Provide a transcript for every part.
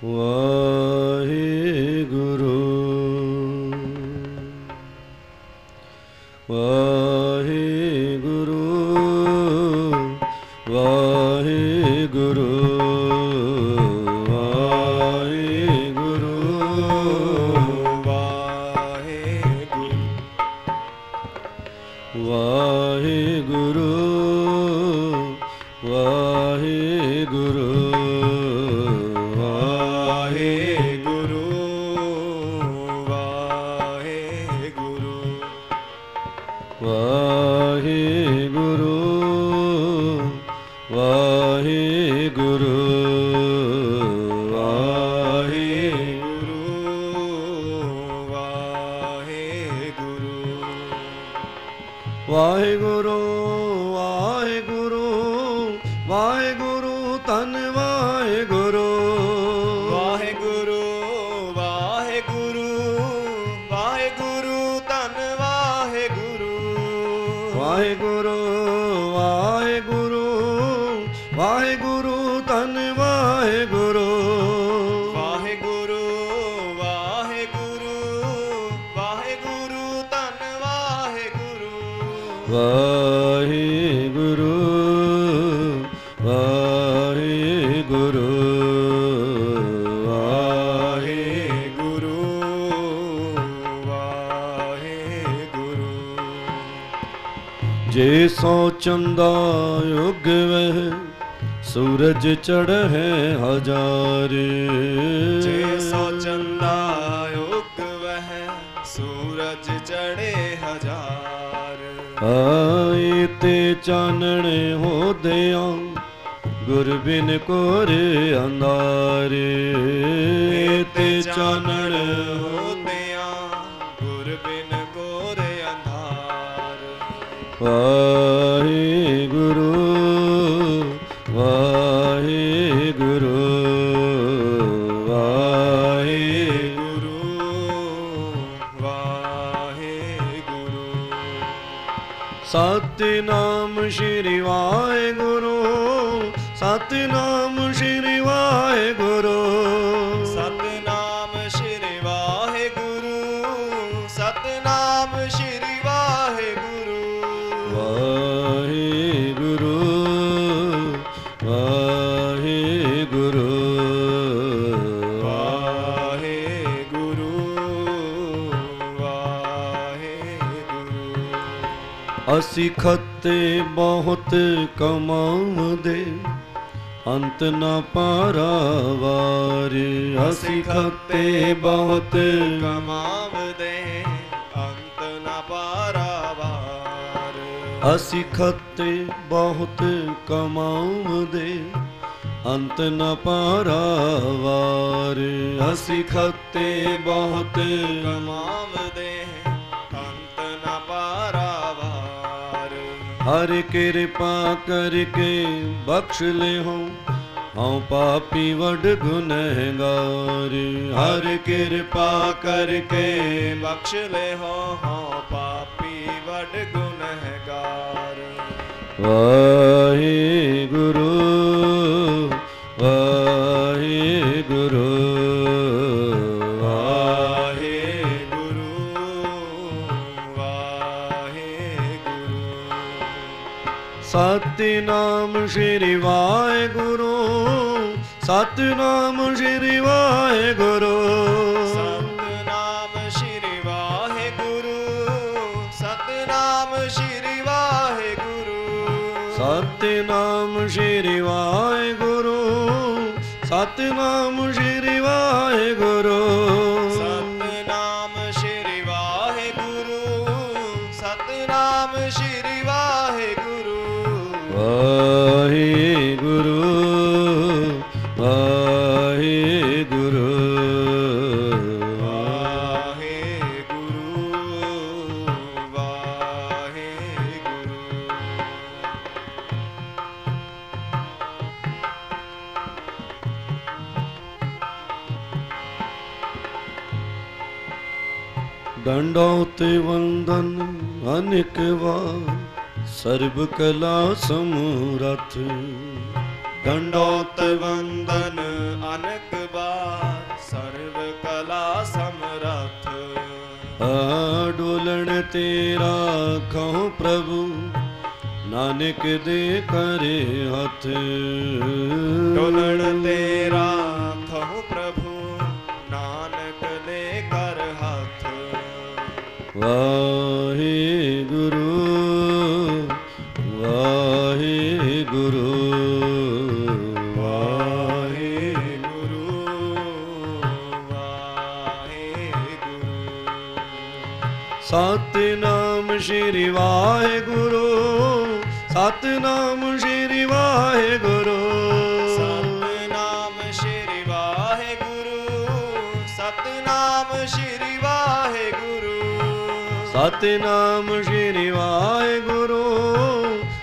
ਵਾਹਿਗੁਰੂ ਵਾਹਿਗੁਰੂ ਵਾਹਿਗੁਰੂ ਵਾਹਿਗੁਰੂ ਵਾਹਿਗੁਰੂ ਵਾਹਿਗੁਰੂ ਵਾਹਿਗੁਰੂ ਵਾਹਿਗੁਰੂ ਵਾਹਿਗੁਰੂ ਵਾਹਿਗੁਰੂ ਵਾਹਿਗੁਰੂ ਧੰਨ ਵਾਹਿਗੁਰੂ ਵਾਹਿਗੁਰੂ ਵਾਹਿਗੁਰੂ ਵਾਹਿਗੁਰੂ ਧੰਨ ਵਾਹਿਗੁਰੂ ਵਾਹਿਗੁਰੂ ਵਾਹਿਗੁਰੂ ਵਾਹਿਗੁਰੂ ਧੰਨ ਵਾਹਿਗੁਰੂ ਵਾਹਿਗੁਰੂ ਵਾਹਿਗੁਰੂ ਵਾਹਿਗੁਰੂ ਧੰਨ ਵਾਹਿਗੁਰੂ ਵਾਹਿਗੁਰੂ ਵਾਹਿਗੁਰੂ ਵਾਹਿਗੁਰੂ ਵਾਹਿਗੁਰੂ ਜੇ ਸੋ ਚੰਦਾ ਉਗ ਵਹਿ ਸੂਰਜ ਚੜ੍ਹੈ ਹਜ਼ਾਰੇ ਜੇ ਸੋ ਚੰਦਾ ਉਗ ਵਹਿ ਸੂਰਜ ਚੜ੍ਹੇ ਹਜ਼ਾਰ ਆਏ ਤੇ ਚਾਨਣ ਹੋਦਿਆਂ ਗੁਰ ਬਿਨ ਕੋਰੇ ਅੰਧਾਰੇ ਤੇ ਚਾਨਣ ਹੋਦਿਆਂ ਗੁਰ ਬਿਨ ਕੋਰੇ ਅੰਧਾਰ ਵਾਹਿਗੁਰੂ ਵਾਹਿਗੁਰੂ ਵਾਹਿਗੁਰੂ ਵਾਹਿਗੁਰੂ ਸਤਿਨਾਮ ਸ਼੍ਰੀ ਵਾਹਿਗੁਰੂ ਸਤਿਨਾਮ ਸ਼੍ਰੀ ਵਾਹਿਗੁਰੂ ਸਤਿਨਾਮ ਸ਼੍ਰੀ ਵਾਹਿਗੁਰੂ ਸਤਿਨਾਮ ਸ਼੍ਰੀ ਵਾਹਿਗੁਰੂ ਵਾਹਿਗੁਰੂ ਵਾਹਿਗੁਰੂ ਵਾਹਿਗੁਰੂ ਵਾਹਿਗੁਰੂ ਅਸੀਂ ਖੱਤੇ ਬਹੁਤ ਕਮਾਉਂਦੇ ਅੰਤ ਨਾ ਪਾਰਾਵਾਰੇ ਅਸੀਂ ਖੱਤੇ ਬਹੁਤ ਕਮਾਵਦੇ ਅੰਤ ਨਾ ਪਾਰਾਵਾਰ ਅਸੀਂ ਖੱਤੇ ਬਹੁਤ ਕਮਾਉਂਦੇ ਅੰਤ ਨਾ ਪਾਰਾਵਾਰ ਅਸੀਂ ਖੱਤੇ ਬਹੁਤ ਕਮਾਵਦੇ ਅੰਤ ਨਾ ਪਾਰਾਵਾਰ ਹਰ ਕਿਰਪਾ ਕਰਕੇ ਬਖਸ਼ ਲਿਓ ਹਉ ਪਾਪੀ ਵਡ ਗੁਨਹਗਾਰ ਹਰ ਕਿਰਪਾ ਕਰਕੇ ਬਖਸ਼ ਲਿਓ ਹਉ ਪਾਪੀ ਵਡ ਗੁਨਹਗਾਰ ਵਾਹਿਗੁਰੂ ਵਾਹਿਗੁਰੂ ਵਾਹਿਗੁਰੂ ਵਾਹਿਗੁਰੂ ਸਤਿਨਾਮ ਸ਼੍ਰੀ ਵਾਹਿਗੁਰੂ ਸਤਿਨਾਮ ਸ਼੍ਰੀ ਵਾਹਿਗੁਰੂ ਸਤਿਨਾਮ ਸ਼੍ਰੀ ਵਾਹਿਗੁਰੂ ਸਤਿਨਾਮ ਸ਼੍ਰੀ ਵਾਹਿਗੁਰੂ ਸਤਿਨਾਮ ਸ਼੍ਰੀ ਵਾਹਿਗੁਰੂ ਸਤਿਨਾਮ ਸ਼੍ਰੀ ਵਾਹਿਗੁਰੂ ਸਤਿਨਾਮ ਸ਼੍ਰੀ ਵਾਹਿਗੁਰੂ ਸਤਿਨਾਮ ਸ਼੍ਰੀ ਵਾਹਿਗੁਰੂ ਵਾਹਿਗੁਰੂ ਵਾਹਿਗੁਰੂ ਵਾਹਿਗੁਰੂ ਵਾਹਿਗੁਰੂ दंडौत वंदन अनेक बार सर्व कला समूरथ दंडौत वंदन अनेक बार तेरा खाओ प्रभु नानक दे करे हथ। डोलण तेरा खाओ प्रभु नानक दे कर हाथ। वाहे गुरु वाहे गुरु वाहे गुरु वाहे गुरु। सतनाम श्री वाहेगुरु सतनाम श्री वाहेगुरु सतनाम श्री वाहेगुरु सतनाम श्री वाहेगुरु। सतनाम श्री वाहेगुरु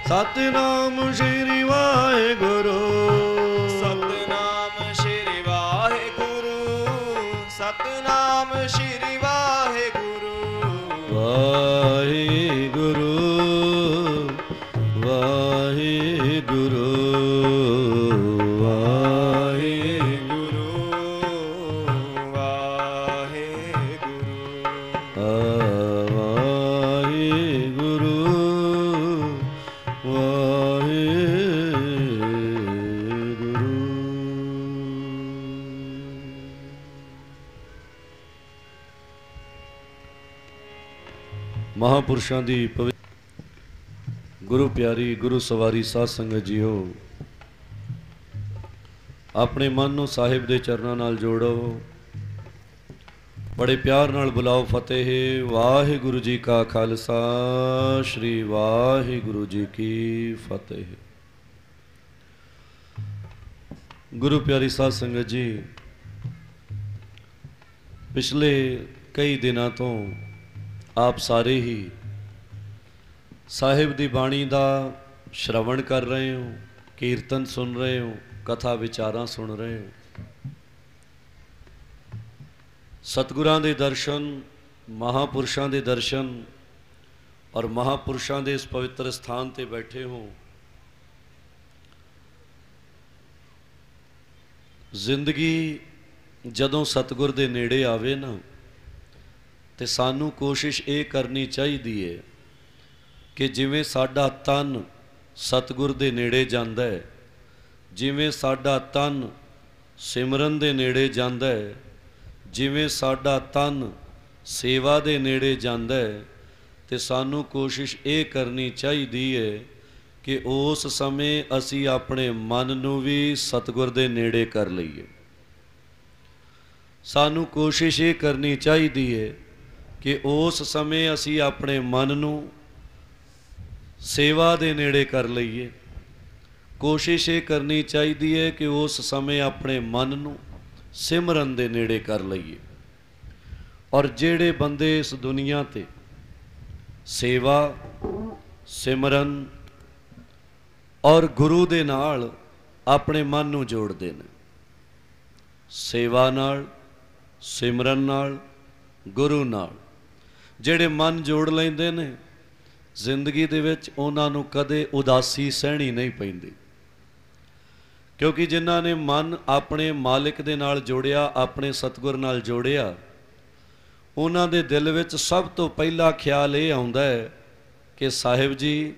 सतनाम श्री वाहेगुरु। सतनाम श्री वाहेगुरु सतनाम श्री वाहेगुरु। वाहेगुरु वाहेगुरु वाहेगुरु वाहेगुरु। वाहेगुरु वाहेगुरु। महापुरुषां दी गुरु प्यारी गुरु सवारी साध संगत जीओ, अपने मन नूं साहिब दे चरनां नाल जोड़ो, बड़े प्यार नाल बुलाओ फतेह। वाहिगुरु जी का खालसा श्री वाहिगुरु जी की फतेह। गुरु प्यारी साध संगत जी, पिछले कई दिनों तो आप सारे ही साहिब दी बाणी दा श्रवण कर रहे हो, कीर्तन सुन रहे हो, कथा विचारां सुन रहे हो। सतगुरां दे दर्शन, महापुरुषां दे दर्शन और महापुरुषां दे इस पवित्र स्थान ते बैठे हो। जिंदगी जदों सतगुर दे नेड़े आवे ना, ते सानू कोशिश ये करनी चाहिदी है कि जिवें साडा तन सतगुर दे नेड़े जांदा है, जिवें साडा तन सिमरन दे नेड़े जांदा है, जिवें साडा तन सेवा दे नेड़े जांदा है, ते सानू कोशिश ये करनी चाहिदी है कि उस समय असी अपने मन नू भी सतगुर दे नेड़े कर लईए। सानू कोशिश ये करनी चाहिदी है कि उस समय असी अपने मन नू सेवा दे नेड़े कर लईए। कोशिश ये करनी चाहिदी है कि उस समय अपने मन नू सिमरन दे नेड़े कर लईए। और जेड़े बंदे इस दुनिया ते सेवा सिमरन और गुरु दे नाल अपने मन नू जोड़दे ने, सेवा नाल सिमरन नाल गुरु नाल जेड़े मन जोड़ लैंदे ने, जिंदगी दे विच उन्हां नूं कदे उदासी सहनी नहीं पैंदी। क्योंकि जिन्हां ने मन अपने मालिक दे नाल जोड़िया, अपने सतगुर नाल जोड़िया, उन्हां दे दिल विच सब तो पहला ख्याल ये आउंदा है कि साहिब जी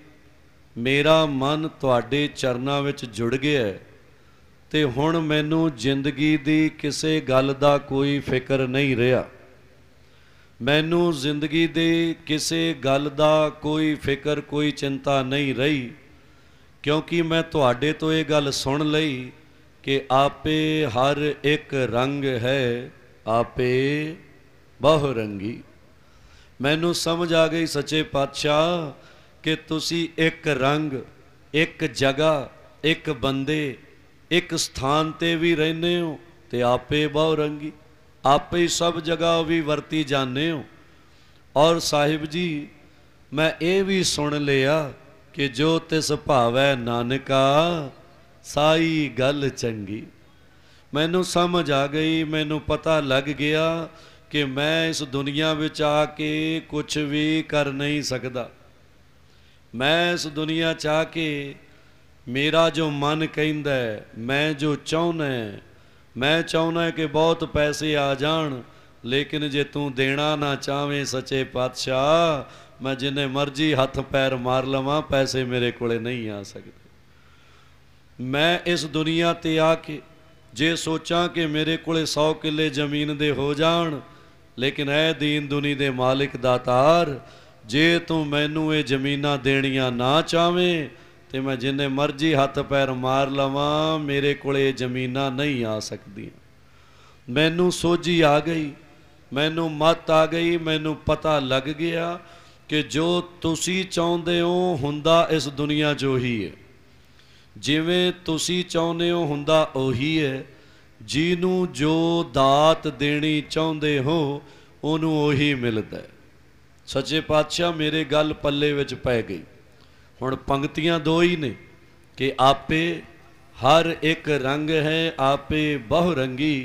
मेरा मन तुहाडे चरनां विच जुड़ गया है, ते हुण मैनूं जिंदगी दी किसे गल दा कोई फिक्र नहीं रहा। मैनू जिंदगी दे किसे गल दा कोई फिक्र कोई चिंता नहीं रही, क्योंकि मैं तुहाडे तो ये गल सुन लई कि आपे हर एक रंग है आपे बहुरंगी। मैनू समझ आ गई सच्चे पातशाह कि तुसी एक रंग, एक जगह, एक बंदे, एक स्थान ते भी रहने हो ते आपे बहुरंगी, आपे ही सब जगह भी वरती जाने हो। और साहिब जी मैं ये भी सुन लिया कि जो तिस भावै नानका साई गल चंगी। मैनू समझ आ गई, मैनू पता लग गया कि मैं इस दुनिया विच आके कुछ भी कर नहीं सकता। मैं इस दुनिया च आके मेरा जो मन कहंदा है, मैं जो चाहुंदा है, मैं चाहुंदा है कि बहुत पैसे आ जान, लेकिन जे तू देना ना चाहें सच्चे पातशाह मैं जिन्ने मर्जी हथ पैर मार लवां, पैसे मेरे कोले नहीं आ सकते। मैं इस दुनिया ते आके जे सोचां कि मेरे कोले 100 किले जमीन दे हो जाण, लेकिन ऐ दीन दुनी दे मालिक दातार, जे तू मैनू ये जमीनां देणियां ना चावें ते मैं जिन्ने मर्जी हथ पैर मार लवां, मेरे कोले जमीनां नहीं आ सकदियां। मैनू सोझी आ गई, मैनू मत आ गई, मैनू पता लग गया कि जो तुसी चाहुंदे हो हुंदा इस दुनिया 'च ओही है, जिवें तुसी चाहुंदे हो हुंदा ओही है। जिन्हों जो दात देनी चाहुंदे हो उन्हों ओही मिलदा है। सच्चे पातशाह मेरे गल पल्ले विच पै गई। हुण पंक्तियां दो ही ने कि आपे हर एक रंग है आपे बहु रंगी,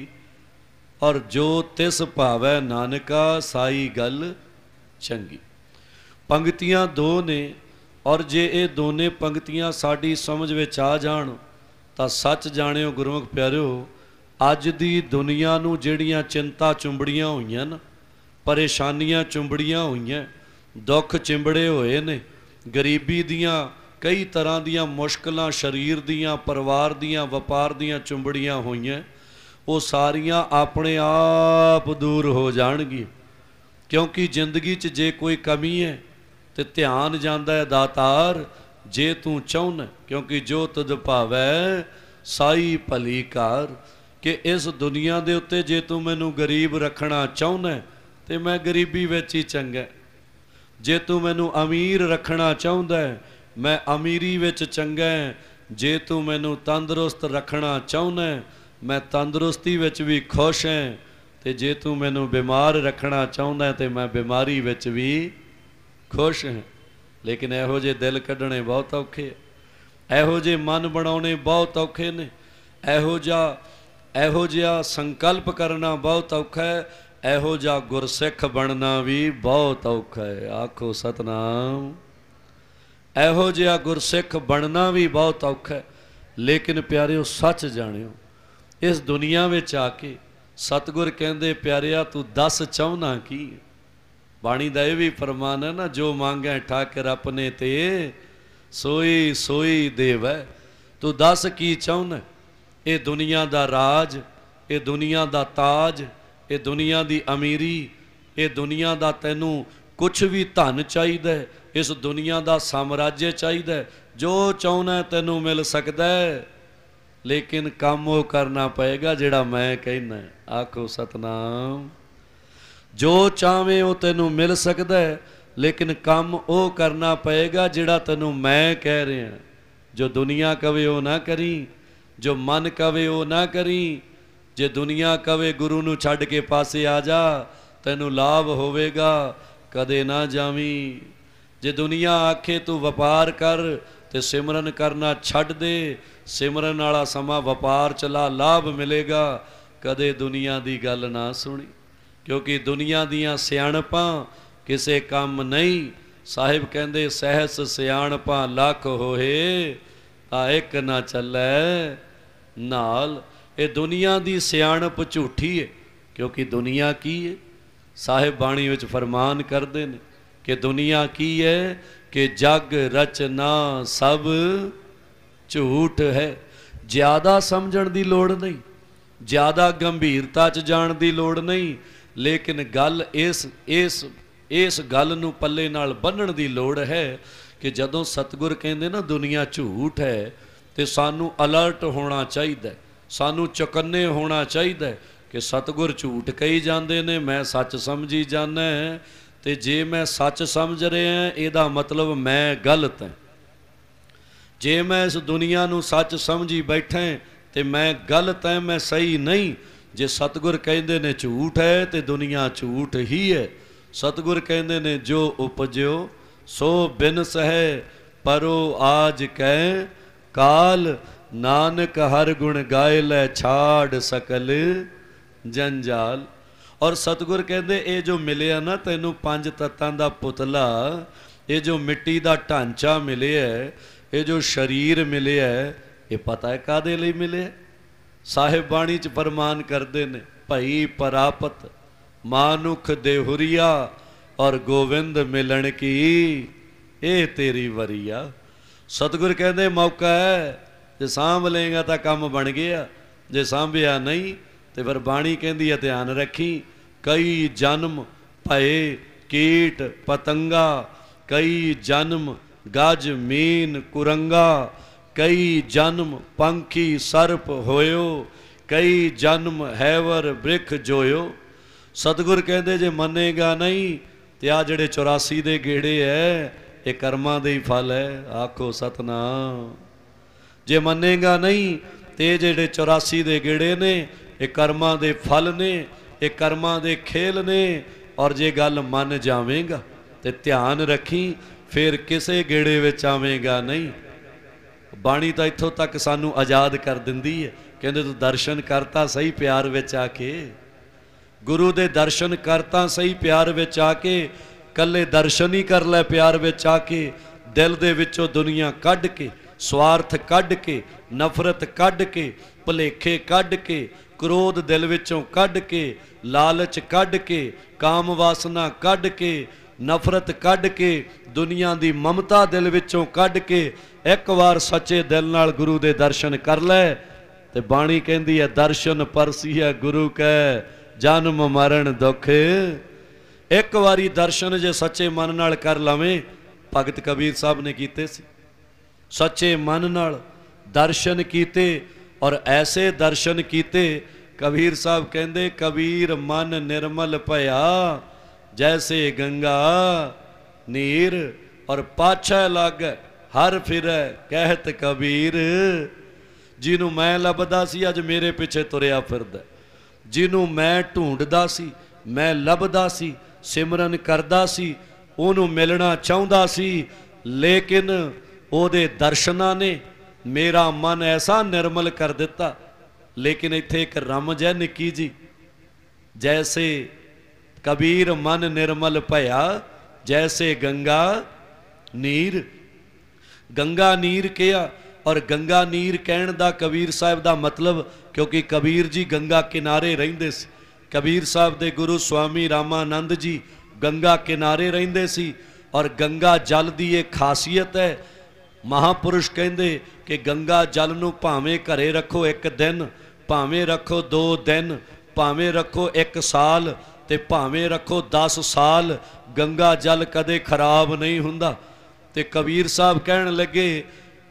और जो तिस भावै नानका साई गल चंगी। पंक्तियां दो ने, और जे ये दोने पंक्तियां साडी समझ विच आ जाण तां सच जाणिओ गुरमुख प्यारिओ, अज दी दुनिया नूं जिहड़ियां चिंता चुंबड़ियां होईयां न, परेशानियां चुंबड़ियां होईयां, दुख चिंबड़े होए ने, गरीबी दियां कई तरह दियां मुश्किलां, शरीर दियां, परिवार दियां, वपार दियां चुंबड़ियां होईयां, वो सारियां अपने आप दूर हो जाणगी। क्योंकि जिंदगी च जे कोई कमी है तो ध्यान जांदा है दातार जे तू चाहुना, क्योंकि जो तुद भावै साई भली कार। कि इस दुनिया दे उत्ते जे तू मैनू गरीब रखना चाहुना तो मैं गरीबी विच ही चंगा, जे तू मैनू अमीर रखना चाहुंदा है मैं अमीरी विच चंगा, जे तू मैनू तंदुरुस्त रखना चाहुंदा मैं तंदुरुस्ती विच भी खुश है, ते जे तू मैनू बीमार रखना चाहुंदा तो मैं बीमारी विच भी खुश हैं। लेकिन इहो जे दिल कढ़ने बहुत औखे, इहो जे मन बनाने बहुत औखे ने, इहो जिहा संकल्प करना बहुत औखा है, इहो जिहा गुरसिख बनना भी बहुत औखा है। आखो सतनाम। इहो जिहा गुरसिख बनना भी बहुत औखा है। लेकिन प्यारिओ सच जाणिओ, इस दुनिया विच आके सतगुर कहंदे प्यारिआ तू दस चाहुना की। बाणी दा भी फरमान है ना, जो मांगे ठाकर अपने ते सोई सोई देवै। तू दस की चाहुना? ये दुनिया दा राज, ये दुनिया दा ताज, ये दुनिया दी अमीरी, ये दुनिया दा तैनू कुछ भी धन चाहिदा है, इस दुनिया दा साम्राज्य चाहिदा है, जो चाहुना तैनू मिल सकदा है, लेकिन काम वो करना पएगा जिहड़ा मैं कहना। आखो सतनाम। जो चाहे वो तेनू मिल सकता है, लेकिन काम वो करना पएगा जिहड़ा तेनू मैं कह रहा। जो दुनिया कवे वो ना करी, जो मन कवे वो ना करी। जे दुनिया कवे गुरु नू छड्ड के पासे आ जा, तेनू लाभ होवेगा, कदे ना जावी। जे दुनिया आखे तू वपार कर ते सिमरन करना छड्ड दे, सिमरन वाला समा वपार चला, लाभ मिलेगा, कदे दुनिया दी गल ना सुनी। क्योंकि दुनिया दियां सियाणपां किसे काम नहीं। साहिब कहंदे सहस सियाणपां लख होए, आ एक ना चलै नाल। ये दुनिया दी सियाणप झूठी है, क्योंकि दुनिया की है। साहिब बाणी विच फरमान करदे ने कि दुनिया की है कि जग रचना सब झूठ है। ज़्यादा समझण दी लोड़ नहीं, ज़्यादा गंभीरता च जाण दी लोड़ नहीं, लेकिन गल इस गल नूं पल्ले नाल बन्नण दी लोड़ है कि जदों सतगुर कहंदे ना दुनिया झूठ है, तो सानू अलर्ट होना चाहिए, सानू चौकन्ने होना चाहिए कि सतगुर झूठ कही जाते ने, मैं सच समझी जाना है। तो जे मैं सच समझ रहा इहदा मतलब मैं गलत है। जे मैं इस दुनिया नूं सच समझी बैठा तो मैं गलत है, मैं सही नहीं। जे सतगुर कहते ने झूठ है तो दुनिया झूठ ही है। सतगुर कहते ने जो उपजो सो बिनस है, परो आज कह काल, नानक हर गुण गाय लै छाड़ सकल जंजाल। और सतगुर कहते ये जो मिले ना तेनू पंज तत्तां दा पुतला, ये जो मिट्टी का ढांचा मिले है, ये जो शरीर मिले है, ये पता है कादे लई मिले। साहिब बाणी च फरमान करते ने, भई परापत मानुख देहुरिया और गोविंद मिलन की ये तेरी वरिया। सतगुर कहते मौका है, जे सांभ लेगा तो काम बन गया, जे सांभिया नहीं तो फिर बाणी कहती है ध्यान रखी। कई जन्म भये कीट पतंगा, कई जन्म गज मीन कुरंगा, कई जन्म पंखी सर्प होयो, कई जन्म हैवर वृख जोयो। सतगुर कहते जे मनेगा नहीं तो आ जड़े 84 दे गेड़े है ये कर्मां दे ही फल है। आखो सतनाम। जे मनेगा नहीं तो जेड़े 84 दे गेड़े ने ये कर्मां दे फल ने, ये कर्मां दे खेल ने। और जे गल मन जावेगा तो ध्यान रखी फिर किसे गेड़े विच आवेगा नहीं। बाणी तो इत्थों तक सानू आज़ाद कर दिंदी है, कहते तू दर्शन करता सही प्यार विच आके, गुरु दे दर्शन करता सही प्यार विच आके। कल्ले दर्शन ही कर लै प्यार विच आके, दिल दे विचों दुनिया कढ के, स्वार्थ कढ के, नफरत कढ के, भुलेखे कढ के, क्रोध दिल विचों कढ के, लालच कढ के, काम वासना कढ के, नफरत कढ के, दुनिया दी ममता दिल विचों कढ के एक बार सच्चे दिल नाल गुरु दे दर्शन कर लै। ते बाणी कहती है दर्शन परसिया गुरु कै, जन्म मरण दुख। एक बारी दर्शन जे सच्चे मन नाल कर लवें, भगत कबीर साहब ने कीते सी। सच्चे मन नाल दर्शन कीते और ऐसे दर्शन कीते, कबीर साहब कहते कबीर मन निर्मल भया, जैसे गंगा नीर। और पाछा लग हर फिरै कहत कबीर, जिन्हों मैं लभदा सी अज मेरे पिछे तुरया फिरदा, जिन्हों मैं ढूंढदा सी मैं लभदा सी, सिमरन करदा सी, ओनू मिलना चाहुंदा सी, लेकिन ओदे दर्शनां ने मेरा मन ऐसा निर्मल कर दिता। लेकिन इत्थे एक रमज है निक्की जी, जैसे कबीर मन निर्मल भया, जैसे गंगा नीर। गंगा नीर किया, और गंगा नीर कहण दा कबीर साहब दा मतलब, क्योंकि कबीर जी गंगा किनारे रहिंदे सी। कबीर साहब दे गुरु स्वामी रामानंद जी गंगा किनारे रहिंदे सी। और गंगा जल दी एक खासियत है, महापुरुष कहंदे कि गंगा जल नूं भावें घरे रखो एक दिन, भावें रखो 2 दिन, भावें रखो 1 साल, ते भावें रखो 10 साल, गंगा जल कदे खराब नहीं हुंदा। ते कबीर साहब कहण लगे,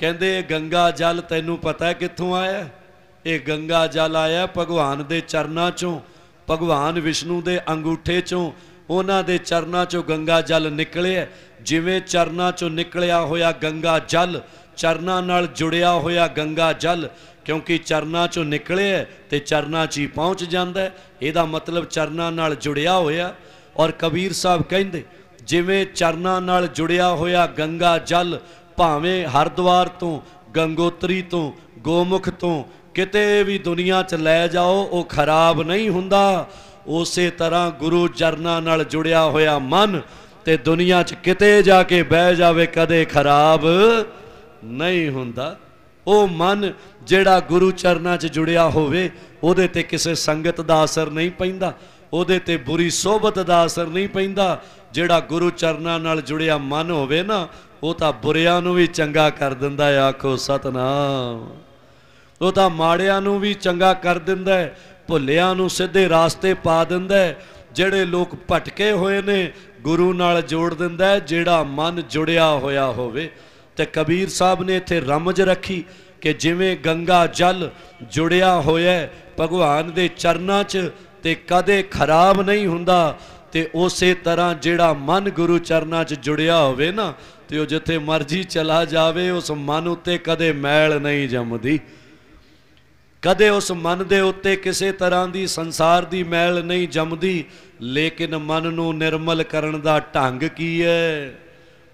कहंदे गंगा जल तैनूं पता है कित्थों आया? ये गंगा जल आया भगवान दे चरनां चों, भगवान विष्णु दे अंगूठे चों, उन्हां दे चरनां चों गंगा जल निकलिया। जिवें चरनां चों निकलिया होया गंगा जल, चरनां नाल जुड़िया होया गंगा जल, क्योंकि चरनां चों निकले ते चरनां च ही पहुँच जांदा है। इहदा मतलब चरनां नाल जुड़िया होया। और कबीर साहब कहंदे जिवें चरनां नाल जुड़िया होया गंगा जल, भावें हरद्वार तो, गंगोत्री तो, गोमुख तो किते भी दुनिया च लै जाओ वो खराब नहीं हुंदा। उसे तरह गुरु चरनां नाल जुड़िया होया मन ते दुनिया च किते जाके बह जावे कदे खराब नहीं हुंदा। वो मन जिहड़ा गुरु चरनां च जुड़िया होवे उहदे ते किसे संगत दा असर नहीं पैंदा, उहदे ते बुरी सोहबत दा असर नहीं पैंदा। जिहड़ा गुरु चरनां नाल जुड़िया मन होवे ना, वो तां बुरियां नूं भी चंगा कर दिंदा है। आखो सतनाम। वो तां माड़ियां नूं भी चंगा कर दिंदा है, भुल्लियां नूं सीधे रास्ते पा दिंदा है। जिहड़े लोग भटके होए ने गुरु नाल जोड़ दिंदा है, जिहड़ा मन जुड़िया होया होवे। ते कबीर साहब ने इत्थे रमज रखी कि जिवें गंगा जल जुड़िया होया भगवान दे चरनां च ते कदे खराब नहीं हुंदा, ते उसे तरह जिहड़ा मन गुरु चरनां च जुड़िया होवे ना, ते ओह जिथे मर्जी चला जावे उस मन उत्ते कदे मैल नहीं जमदी, कदे उस मन दे उत्ते किसी तरह की संसार की मैल नहीं जमदी। लेकिन मन नूं निर्मल करन दा ढंग की है,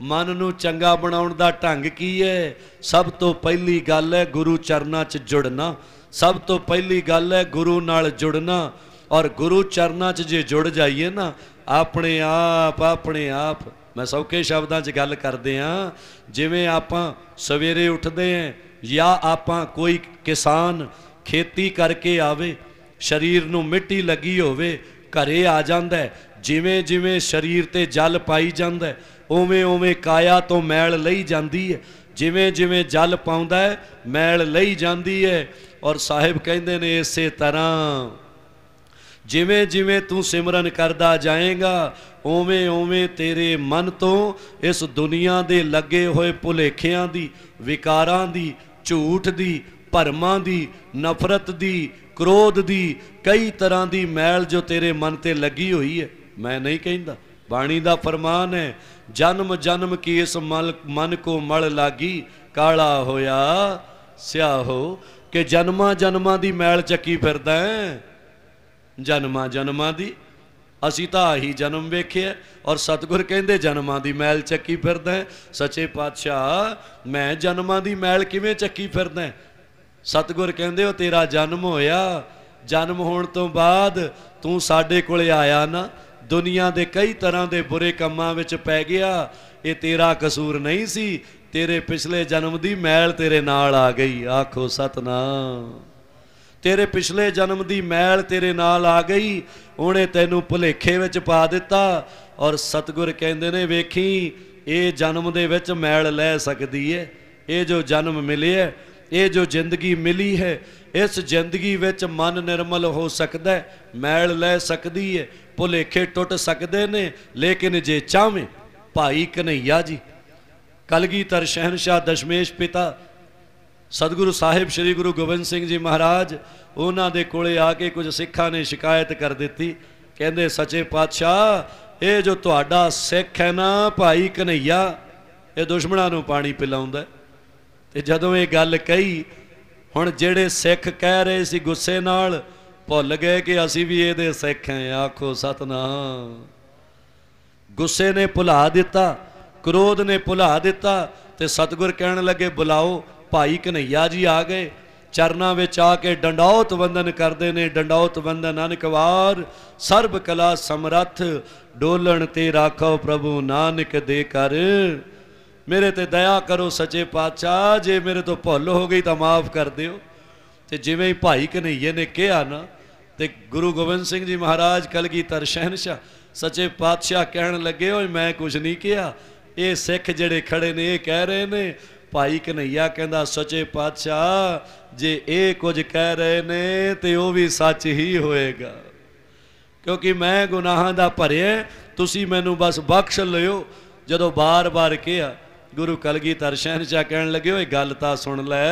मन नूं चंगा बनाउण दा ढंग की है? सब तो पहली गल है गुरु चरनां च जुड़ना। सब तो पहली गल है गुरु नाल जुड़ना। और गुरु चरनां च जे जुड़ जाइए ना, अपने आप मैं सौखे शब्दां च गल करदे हां, जिवें आपां सवेरे उठदे हैं या आपां कोई किसान खेती करके आवे, शरीर नूं मिट्टी लगी होवे, घरे आ जांदा है। जिवें जिवें शरीर ते जल पाई जांदा है उवें उवें काया तो मैल लई जांदी है। जिवें जिवें जल पाउंदा है मैल लई जांदी है। और साहिब कहंदे ने इसे तरह जिवें जिवें तू सिमरन करदा जाएगा उवें उवें तेरे मन तो इस दुनिया दे लगे होए भुलेखियां दी, विकारां दी, झूठ दी, भरमां दी, नफरत दी, क्रोध दी, कई तरह की मैल जो तेरे मन ते लगी हुई है। मैं नहीं कहता, बाणी दा फरमान है, जन्म जन्म की इस मन को मल लागी, काला होया स्याहो। कि जन्मा जन्मां दी मैल चक्की फिरदा है, जन्मा जन्मां दी। असी तो आही जन्म वेख्या और सतगुर कहंदे जन्मां दी मैल चक्की फिरदा है। सच्चे पातशाह मैं जन्मां दी मैल किवें चक्की फिरदा है? सतगुर कहंदे ओ तेरा जन्म होया, जन्म होण तो बाद तू साडे कोले आया ना, दुनिया दे कई तरह के बुरे कामां विच पै गया। ये तेरा कसूर नहीं सी, तेरे पिछले जन्म दी मैल तेरे नाल आ गई। आखो सतनाम। तेरे पिछले जन्म दी मैल तेरे नाल आ गई, उन्हें तैनू भुलेखे विच पा दिता। और सतगुर कहंदे ने वेखी ये जन्म दे विच मैल लै सकदी है। ये जो जन्म मिले है, ये जो जिंदगी मिली है, इस जिंदगी विच मन निर्मल हो सकता है, मैल लै सकदी है, भुलेखे टुट सकते ने। लेकिन जे चाहें भाई कन्हैया जी कलगीधर शहनशाह दशमेश पिता सतगुरु साहिब श्री गुरु गोबिंद सिंह जी महाराज उन्हां दे कोले आके कुछ सिखां ने शिकायत कर दी। कहंदे सच्चे पातशाह ये जो तुहाडा सिख है ना भाई कन्हैया, ये दुश्मनां नूं पानी पिलाउंदा है। ते जदों ये गल कही, हुण जिहड़े सिख कह रहे सी गुस्से नाल, भुल गए कि असी भी ये सिख हैं। आखो सतनाम। गुस्से ने भुला दिता, क्रोध ने भुला दिता। ते सतगुर कहण लगे बुलाओ। भाई कन्हैया जी आ गए, चरना विच आके डंडौत वंदन करते ने। डंडौत वंदन अनकवार सर्ब कला समरथ, डोलन ते राखो प्रभु नानक दे कर। मेरे ते दया करो सच्चे पातशाह, जे मेरे तो भुल हो गई तो माफ़ कर दिओ। ते जिवें ही भाई कन्हैये ने कहा ना, ते गुरु गोबिंद सिंह जी महाराज कलगीधर शहनशाह सच्चे पातशाह कहण लगे ओए मैं कुछ नहीं कहा, ये सिख जिहड़े खड़े ने ये कह रहे ने। भाई कन्हैया कहंदा सच्चे पातशाह जे ये कुछ कह रहे ने तो वह भी सच ही होएगा, क्योंकि मैं गुनाहां दा भरिया, तुसी मैनू बस बख्श लियो। जदों बार बार कहा, गुरु कलगीधर शहनशाह कहण लगे ओए गल तां सुन लै।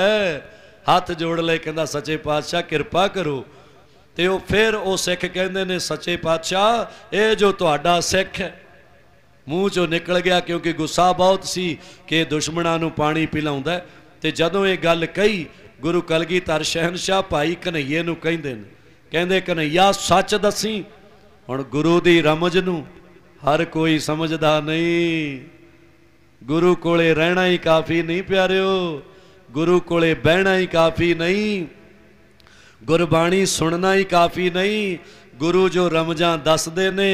हथ जोड़ ले, कहंदा सच्चे पातशाह किरपा करो। ते वो फिर वो सिख कहंदे ने सच्चे पातशाह ये जो तुहाडा सिख है, मूँह चों निकल गया क्योंकि गुस्सा बहुत सी कि दुश्मनां नूं पानी पिलाउंदा। ते जदों ये गल कही, गुरु कलगीधर शहनशाह भाई कन्हैये नूं कहंदे ने, कहंदे कन्हैया सच दसी। हुण गुरु दी रमज नूं हर कोई समझदा नहीं। गुरु कोले रहना ही काफ़ी नहीं प्यारिओ, गुरु कोले बहना ही काफ़ी नहीं, गुरबाणी सुनना ही काफ़ी नहीं। गुरु जो रमजां दसदे ने,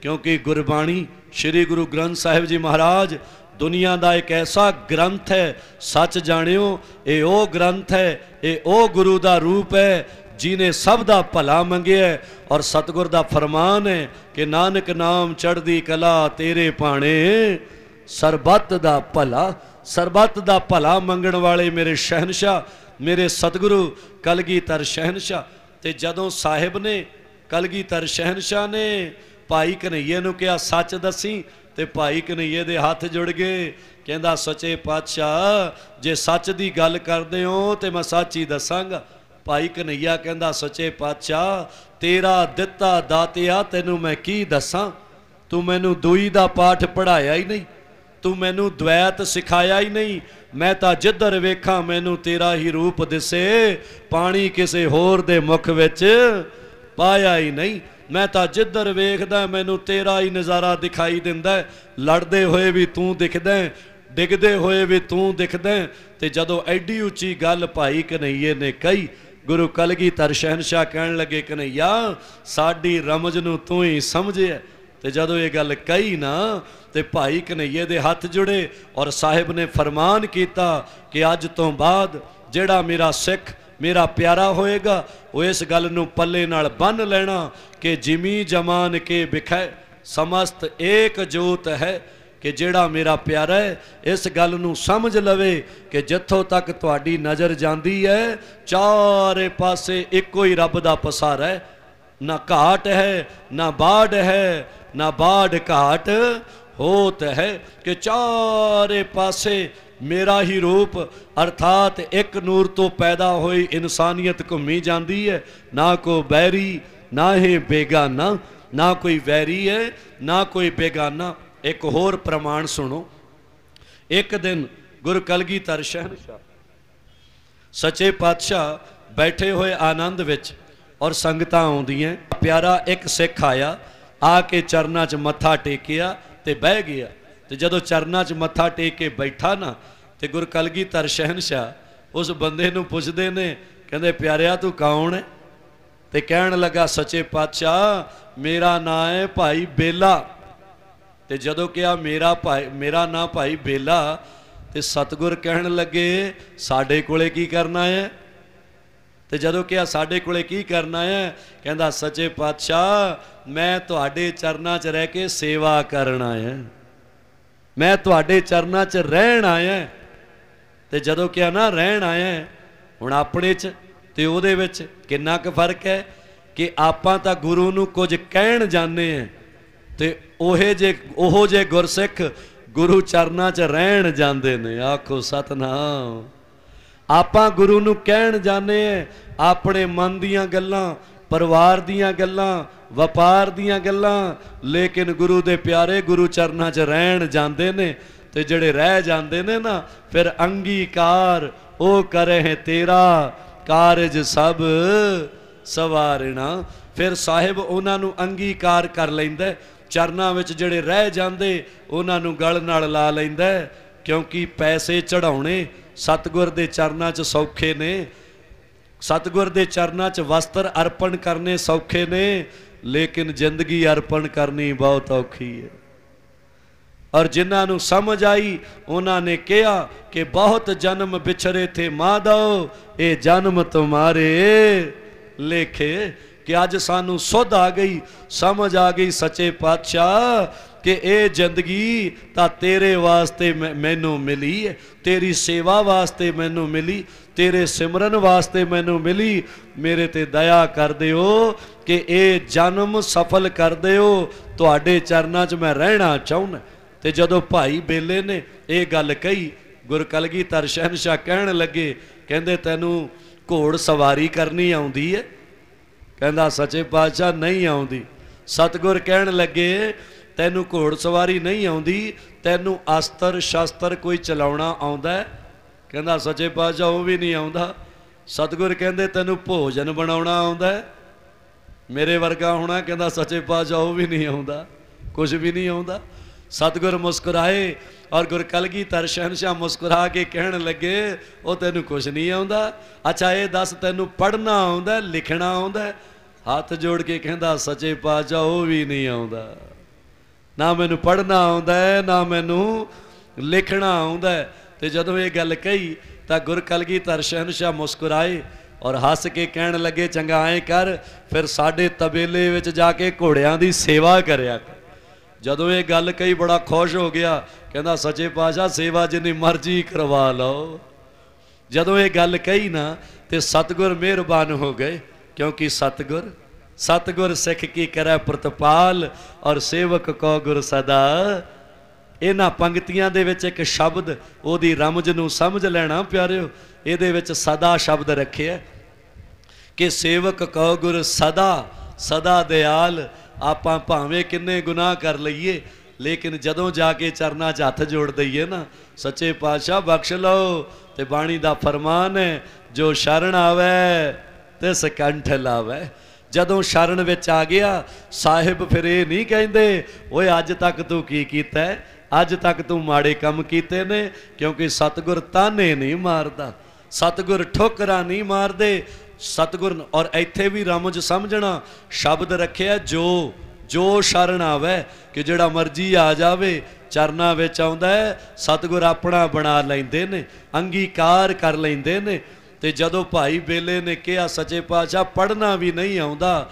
क्योंकि गुरबाणी श्री गुरु ग्रंथ साहिब जी महाराज दुनिया का एक ऐसा ग्रंथ है, सच जानियो ये ओ ग्रंथ है, ये ओ गुरु का रूप है जिन्हें सब का भला मंगिया। और सतगुर का फरमान है कि नानक नाम चढ़दी कला तेरे भाणे, सरबत दा भला। सरबत दा भला मंगण वाले मेरे शहनशाह, मेरे सतगुरु कलगीधर शहनशाह। ते जदों साहिब ने कलगीधर शहनशाह ने भाई कन्हैये नूं कहा सच दसी, ते भाई कन्हैये दे हाथ जुड़ गए। कहंदा सच्चे पातशाह जे सच दी गल करदे हो ते मैं सच ही दसांगा। भाई कन्हैया कहंदा सच्चे पातशाह तेरा दिता दातिया तैनूं मैं की दसां, तू मैनूं दूई दा पाठ पढ़ाया ही नहीं, तू मैनू द्वैत सिखाया ही नहीं। मैं तो जिधर वेखा मैनू तेरा ही रूप दिसे, पानी किसी होर दे मुख विच पाया ही नहीं। मैं तो जिधर वेखदा मैनू तेरा ही नज़ारा दिखाई दिंदा, लड़दे होए भी तू दिखदा, डिगदे होए भी तू दिखदा। ते जदों एडी उच्ची गल भाई कन्हैये ने कही, गुरु कलगीधर शहनशाह कहण लगे कन्हैया साडी रमज नूं तू ही समझिया। ते जदों ये गल कही ना, ते भाई कन्हैये दे हथ जुड़े और साहिब ने फरमान किया कि अज तो बाद जिहड़ा मेरा सिख मेरा प्यारा होएगा, वो इस गल नूं पल्ले नाल बन लेना कि जिमी जमान के बिखै समस्त एक जोत है, कि जिहड़ा मेरा प्यारा है इस गल नूं समझ लवे कि जिथों तक तुहाडी नज़र जांदी है चारे पासे इक्को ही रब दा पसारा है, ना घाट है ना बाढ़ है, ना बाढ़ घाट होत है, कि चारे पासे मेरा ही रूप अर्थात एक नूर तो पैदा हुई इंसानियत घूमी जाती है, ना को बैरी ना ही बेगाना, ना कोई वैरी है ना कोई बेगाना। एक होर प्रमाण सुनो। एक दिन गुरु कलगीधर शहनशाह सच्चे पातशाह बैठे हुए आनंद विच और संगतां आउंदियां, प्यारा एक सिख आया आके चरना च मत्था टेकिया ते बह गया। ते जदों चरना च मत्था टेक के बैठा ना ते गुरु कलगीधर शहनशाह उस बंदे नूं पुछदे ने, कहंदे प्यारिया तू कौन है? ते कहण लगा सच्चे पातशाह मेरा नाम है भाई बेला। ते जदों कहा मेरा नाम भाई बेला, ते सतगुर कहण लगे साडे कोले की करना है? ते जदों कहा साडे कोले की करना है, कहंदा सच्चे पातशाह मैं तुहाडे चरना च रह के सेवा करना है, मैं तुहाडे चरना च रहण आया। ते जदों कहा ना रहण आया, हुण अपने च ते उहदे विच किन्ना क फर्क है कि आपां तां गुरु नूं कुछ कहण जाने हैं ते ओहो जे गुरसिख गुरु चरना च रहण जांदे ने। आखो सतनाम। आपां गुरु नूं कहण जाने अपने मन दीयां गल्लां, परिवार दीयां गल्लां, वपार दीयां गल्लां, लेकिन गुरु दे प्यारे गुरु चरना च रहण जांदे ने। ते जिहड़े रह जांदे ने ना फिर अंगीकार ओ करे है तेरा कारज सब सवारना। फिर साहिब उन्हां नूं अंगीकार कर लैंदा, चरना विच जिहड़े रह जांदे उन्हां नूं गल नाल ला लैंदा, क्योंकि पैसे चढ़ाउणे सतगुर दे चरना च सौखे ने, सतगुर दे चरना च वस्त्र अर्पण करने सौखे ने, लेकिन जिंदगी अर्पण करनी बहुत औखी है। और जिन्हां नूं समझ आई उन्हां ने कहा कि बहुत जन्म बिछड़े थे माधव, ये जन्म तुम्हारे लेखे। कि अज सानू सुध आ गई, समझ आ गई सच्चे पातशाह कि ये जिंदगी तां तेरे वास्ते मैनू मिली है, तेरी सेवा वास्ते मैनू मिली, तेरे सिमरन वास्ते मैनू मिली। मेरे ते दया कर दिओ कि ये जन्म सफल कर दिओ, तुहाडे चरनां च मैं रहना चाहुंदा। ते जदों भाई बेले ने ये गल कही, गुरु कलगीधर शहनशाह कहण लगे, कहंदे तैनू घोड़ सवारी करनी आउंदी है? कहंदा सच्चे पातशाह नहीं आउंदी। सतगुर कहण लगे तैनू घोड़ सवारी नहीं आउंदी, तैनू अस्त्र शस्त्र कोई चलाउणा आउंदा है? कहंदा सच्चे पातशाह वो भी नहीं आउंदा। सतगुर कहंदे तैनू भोजन बनाउणा आउंदा है? मेरे वर्गा होना। कहंदा सच्चे पातशाह वो भी नहीं आउंदा, कुछ भी नहीं आउंदा। सतगुर मुस्कुराए और गुरु कलगीधर शहनशाह मुस्कुरा के कहण लगे वो तैनू कुछ नहीं आउंदा? अच्छा ये दस तैनू पढ़ना आउंदा, लिखना आउंदा? हाथ जोड़ के कहंदा सच्चे पातशाह वो भी नहीं आउंदा, ना मैनू पढ़ना आउंदा है ना मैनू लिखना आउंदा है। ते जदों ये गल कही तां गुरु कलगीधर शहनशाह मुस्कुराए और हस के कहण लगे चंगा ऐ कर फिर साडे तबेले विच जाके घोड़ियां दी सेवा करया कर। जदों ये गल कही बड़ा खुश हो गया, कहंदा सच्चे पातशाह सेवा जिन्नी मर्जी करवा लो। जदों ये गल कही ना ते सतगुर मेहरबान हो गए, क्योंकि सतगुर सिख की करे प्रतिपाल और सेवक को गुर सदा। इन्हां पंक्तियां दे विच एक शब्द ओदी रमज नूं समझ लेना प्यारिओ। इहदे विच सदा शब्द रखे कि सेवक को गुर सदा, सदा दयाल। आपां भावें किन्ने गुनाह कर लईए, लेकिन जदों जाके चरना च हथ जोड़ दईए ना सच्चे पातशाह बख्श लो। ते बाणी दा फरमान है जो शरण आवे तिस कंठ लावे। जदों शरण विच आ गया साहिब फिर ये नहीं कहंदे ओए अज तक तू की कीता है, अज तक तू माड़े काम कीते ने, क्योंकि सतगुर ताने नहीं मारदा, सतगुर ठोकरां नहीं मारदे। सतगुर और इत्थे भी रमज समझना शब्द रखे जो शरण आवे कि जिहड़ा मर्जी आ जावे चरना विच आउंदा है, सतगुर अपना बना लैंदे ने, अंगीकार कर लैंदे ने। ਤੇ ਜਦੋਂ ਭਾਈ ਬੇਲੇ ਨੇ ਕਿਹਾ ਸੱਚੇ ਪਾਤਸ਼ਾਹ ਪੜ੍ਹਨਾ ਵੀ ਨਹੀਂ ਆਉਂਦਾ,